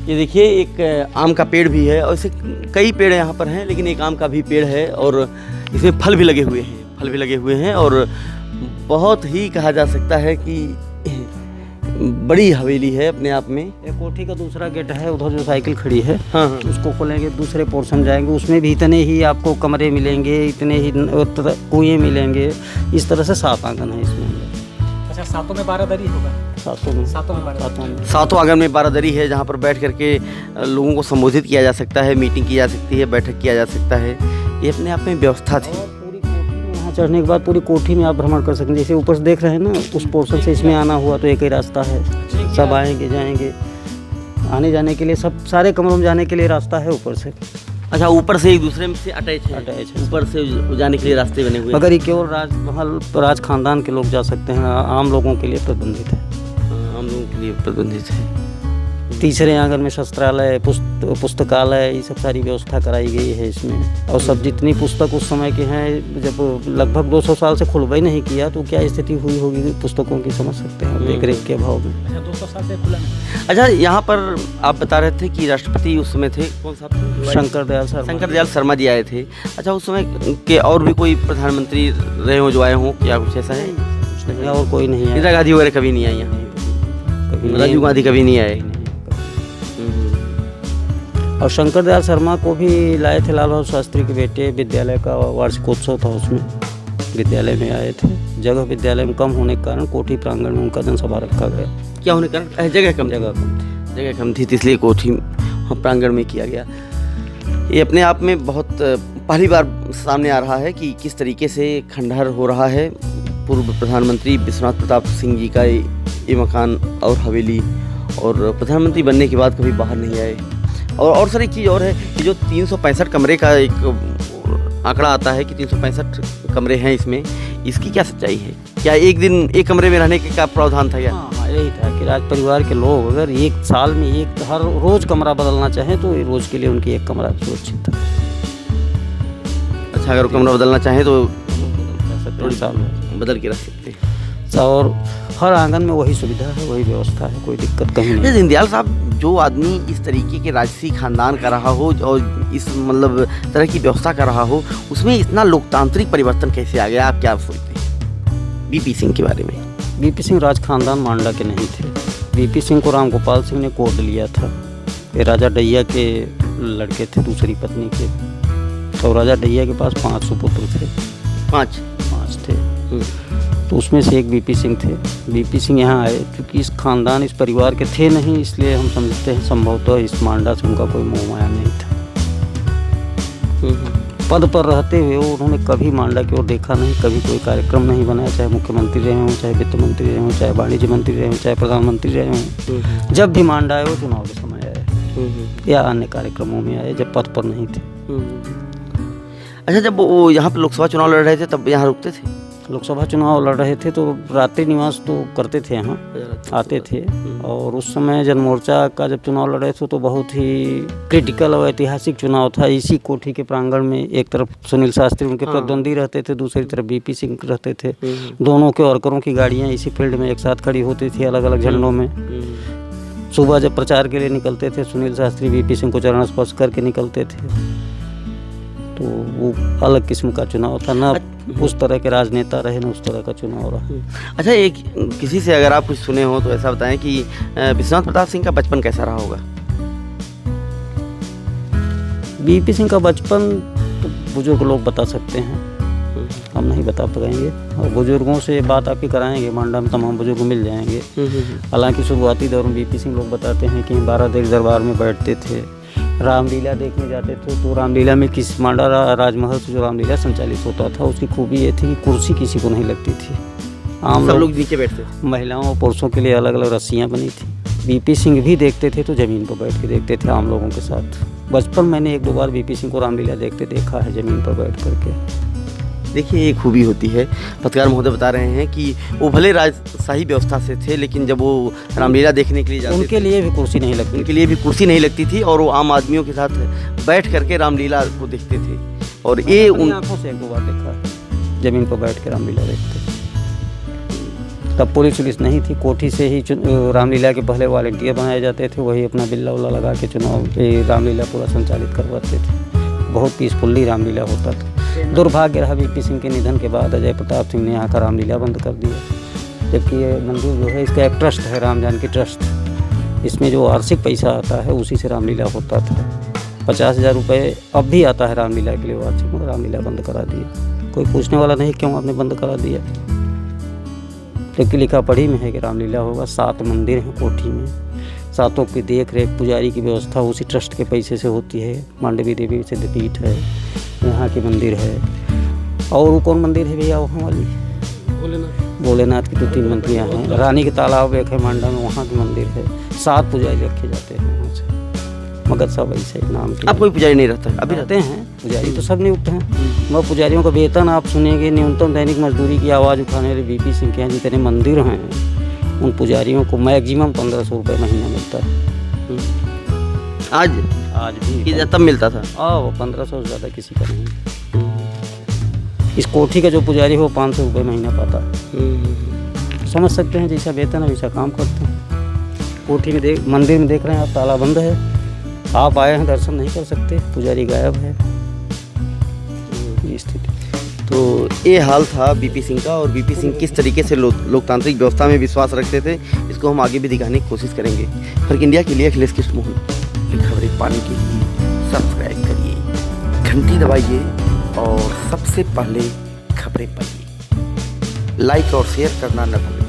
ये देखिए एक आम का पेड़ भी है और ऐसे कई पेड़ यहाँ पर हैं, लेकिन एक आम का भी पेड़ है और इसमें फल भी लगे हुए हैं और बहुत ही कहा जा सकता है कि बड़ी हवेली है अपने आप में। एक कोठी का दूसरा गेट है, उधर जो साइकिल खड़ी है हाँ। उसको खोलेंगे, दूसरे पोर्शन जाएंगे, उसमें भी इतने ही आपको कमरे मिलेंगे, इतने ही कुएं मिलेंगे। इस तरह से 7 आंगन है इसमें। अच्छा, सातों में बारादरी होगा? सातों आंगन में बारादरी है, जहाँ पर बैठ करके लोगों को संबोधित किया जा सकता है, मीटिंग की जा सकती है, बैठक किया जा सकता है। ये अपने आप में व्यवस्था थी। पूरी कोठी में यहाँ चढ़ने के बाद पूरी कोठी में आप भ्रमण कर सकते हैं। जैसे ऊपर से देख रहे हैं ना, उस पोर्शन से इसमें आना हुआ तो एक ही रास्ता है, सब आएंगे जाएंगे, आने जाने के लिए सब सारे कमरों में जाने के लिए रास्ता है ऊपर से। अच्छा, ऊपर से एक दूसरे में से अटैच है, ऊपर से जाने के लिए रास्ते बने हुए हैं। मगर ये केवल राजमहल राज खानदान के लोग जा सकते हैं, आम लोगों के लिए प्रतिबंधित है। आम लोगों के लिए प्रतिबंधित है। तीसरे आंगन में शस्त्रालय, पुस्तकालय, ये सब सारी व्यवस्था कराई गई है इसमें। और सब जितनी पुस्तक उस समय के हैं, जब लगभग 200 साल से खुलवा ही नहीं किया तो क्या स्थिति हुई होगी पुस्तकों की, समझ सकते हैं देख रेख के अभाव में। अच्छा, 200 साल से खुला नहीं। अच्छा, यहाँ पर आप बता रहे थे कि राष्ट्रपति उस समय थे, कौन सा? शंकर दयाल शर्मा जी आए थे। अच्छा, उस समय के और भी कोई प्रधानमंत्री रहे हो जो आए हों, क्या कुछ ऐसा है? नहीं, और कोई नहीं है। इंदिरा गांधी वगैरह कभी नहीं आई यहाँ? राजीव गांधी कभी नहीं आए? और शंकर दयाल शर्मा को भी लाए थे लाल बहादुर शास्त्री के बेटे, विद्यालय का वार्षिकोत्सव था उसमें, विद्यालय में आए थे। जगह विद्यालय में कम होने के कारण कोठी प्रांगण में उनका जनसभा रखा गया। क्या होने के कारण? जगह कम थी, इसलिए कोठी प्रांगण में किया गया। ये अपने आप में बहुत पहली बार सामने आ रहा है कि किस तरीके से खंडहर हो रहा है। पूर्व प्रधानमंत्री विश्वनाथ प्रताप सिंह जी का ये मकान और हवेली, और प्रधानमंत्री बनने के बाद कभी बाहर नहीं आए। और सर एक चीज़ और है कि जो 365 कमरे का एक आंकड़ा आता है कि 365 कमरे हैं इसमें, इसकी क्या सच्चाई है? क्या एक दिन एक कमरे में रहने का प्रावधान था क्या? हाँ, यही था कि राज परिवार के लोग अगर एक साल में एक हर रोज़ कमरा बदलना चाहें तो रोज़ के लिए उनकी एक कमरा सुरक्षित था। अच्छा, अगर कमरा बदलना चाहें तो साल में बदल के रख सकते हैं। और हर आंगन में वही सुविधा है, वही व्यवस्था है, कोई दिक्कत कहीं नहीं। दीनदयाल साहब, जो आदमी इस तरीके के राजसी खानदान का रहा हो और इस मतलब तरह की व्यवस्था कर रहा हो, उसमें इतना लोकतांत्रिक परिवर्तन कैसे आ गया? आप क्या सोचते हैं बीपी सिंह के बारे में? बीपी सिंह राज खानदान मांडा के नहीं थे। बीपी सिंह को राम गोपाल सिंह ने गोद लिया था। ये राजा डैया के लड़के थे, दूसरी पत्नी के। और राजा डैया के पास 5 सुपुत्र थे। 5 थे, तो उसमें से एक बीपी सिंह थे। बीपी सिंह यहाँ आए क्योंकि इस खानदान, इस परिवार के थे नहीं, इसलिए हम समझते हैं संभवतः इस मांडा से उनका कोई मोह माया नहीं था। पद पर रहते हुए उन्होंने कभी मांडा की ओर देखा नहीं, कभी कोई कार्यक्रम नहीं बनाया, चाहे मुख्यमंत्री रहे हों, चाहे वित्त मंत्री रहे हों, चाहे वाणिज्य मंत्री रहे हों, चाहे प्रधानमंत्री रहे हों। जब भी मांडा आए वो चुनाव के समय आए या अन्य कार्यक्रमों में आए, जब पद पर नहीं थे। अच्छा, जब वो यहाँ पर लोकसभा चुनाव लड़ रहे थे तब यहाँ रुकते थे? लोकसभा चुनाव लड़ रहे थे तो रात्रि निवास तो करते थे, यहाँ आते थे। और उस समय जनमोर्चा का जब चुनाव लड़ रहे थे तो बहुत ही क्रिटिकल और ऐतिहासिक चुनाव था। इसी कोठी के प्रांगण में एक तरफ सुनील शास्त्री उनके प्रतिद्वंदी रहते थे, दूसरी तरफ बीपी सिंह रहते थे। दोनों के वर्करों की गाड़ियाँ इसी फील्ड में एक साथ खड़ी होती थी, अलग अलग झंडों में। सुबह जब प्रचार के लिए निकलते थे, सुनील शास्त्री बीपी सिंह को चरण स्पर्श करके निकलते थे। तो वो अलग किस्म का चुनाव था, ना उस तरह के राजनेता रहे, ना उस तरह का चुनाव रहा। अच्छा, एक किसी से अगर आप कुछ सुने हो तो ऐसा बताएं कि विश्वनाथ प्रताप सिंह का बचपन कैसा रहा होगा? बीपी सिंह का बचपन तो बुजुर्ग लोग बता सकते हैं, हम नहीं बता पाएंगे। और बुजुर्गों से बात आप ही कराएंगे, मांडा में तमाम बुजुर्ग मिल जाएंगे। हालांकि शुरुआती दौर में बीपी सिंह लोग बताते हैं कि 12 देख दरबार में बैठते थे, रामलीला देखने जाते थे। तो रामलीला में किस मांडा राजमहल से जो रामलीला संचालित होता था, उसकी खूबी ये थी कि कुर्सी किसी को नहीं लगती थी। आम सब लोग नीचे बैठते थे। महिलाओं और पुरुषों के लिए अलग अलग रस्सियाँ बनी थी। बीपी सिंह भी देखते थे तो ज़मीन पर बैठ के देखते थे आम लोगों के साथ। बचपन मैंने 1-2 बार बीपी सिंह को रामलीला देखते देखा है, ज़मीन पर बैठ करके। देखिए, ये खूबी होती है। पत्रकार महोदय बता रहे हैं कि वो भले राजशाही व्यवस्था से थे, लेकिन जब वो रामलीला देखने के लिए जाते उनके लिए भी कुर्सी नहीं लगती, उनके लिए भी कुर्सी नहीं लगती थी और वो आम आदमियों के साथ बैठ करके रामलीला को देखते थे। और ये उन आंखों से 1-2 बार देखा है, ज़मीन पर बैठ के रामलीला देखते। तब पुलिस वुलिस नहीं थी, कोठी से ही रामलीला के पहले वॉलंटियर बनाए जाते थे, वही अपना बिल्ला उल्ला लगा के चुनाव रामलीला पूरा संचालित करवाते थे। बहुत पीसफुल्ली रामलीला होता था। दुर्भाग्य रहा वीपी सिंह के निधन के बाद अजय प्रताप सिंह ने यहाँ का रामलीला बंद कर दिया। जबकि ये मंदिर जो है इसका एक ट्रस्ट है, राम जानकी ट्रस्ट, इसमें जो वार्षिक पैसा आता है उसी से रामलीला होता था। 50,000 रुपये अब भी आता है रामलीला के लिए वार्षिक, मगर रामलीला बंद करा दिया। कोई पूछने वाला नहीं क्यों आपने बंद करा दिया। लेकिन लिखा पढ़ी में है कि रामलीला होगा। 7 मंदिर हैं कोठी में, 7 की देख रेख पुजारी की व्यवस्था उसी ट्रस्ट के पैसे से होती है। मांडवी देवी सिद्धपीठ है, यहाँ की मंदिर है। और वो कौन मंदिर है भैया वहाँ वाली? भोलेनाथ की 2-3 मंदिरियाँ हैं। रानी के तालाब एक है मांडा में, वहाँ की मंदिर है। 7 पुजारी रखे जाते हैं वहाँ से, मगर सब ऐसे नाम के। अब कोई पुजारी नहीं रहता है? अभी रहते हैं पुजारी तो सब नियुक्त हैं, मगर पुजारियों का वेतन आप सुनेंगे न्यूनतम दैनिक मजदूरी की आवाज़ उठाने वाले वीपी सिंह के यहाँ जितने मंदिर हैं उन पुजारियों को मैक्सिमम 1500 रुपये महीना मिलता है। आज भी तब मिलता था? वो 1500 से ज़्यादा किसी का नहीं। इस कोठी का जो पुजारी हो 500 रुपये महीना पाता है। समझ सकते हैं जैसा वेतन है वैसा काम करते हैं। कोठी में मंदिर में देख रहे हैं आप, ताला बंद है, आप आए हैं दर्शन नहीं कर सकते, पुजारी गायब है। ये स्थिति। तो ये हाल था वीपी सिंह का, और वीपी सिंह किस तरीके से लोकतांत्रिक व्यवस्था में विश्वास रखते थे इसको हम आगे भी दिखाने की कोशिश करेंगे। फर्क इंडिया के लिए अखिलेश कृष्ण मोहन की खबरें पाने के लिए सब्सक्राइब करिए, घंटी दबाइए और सबसे पहले खबरें पाइए। लाइक और शेयर करना न भूलें।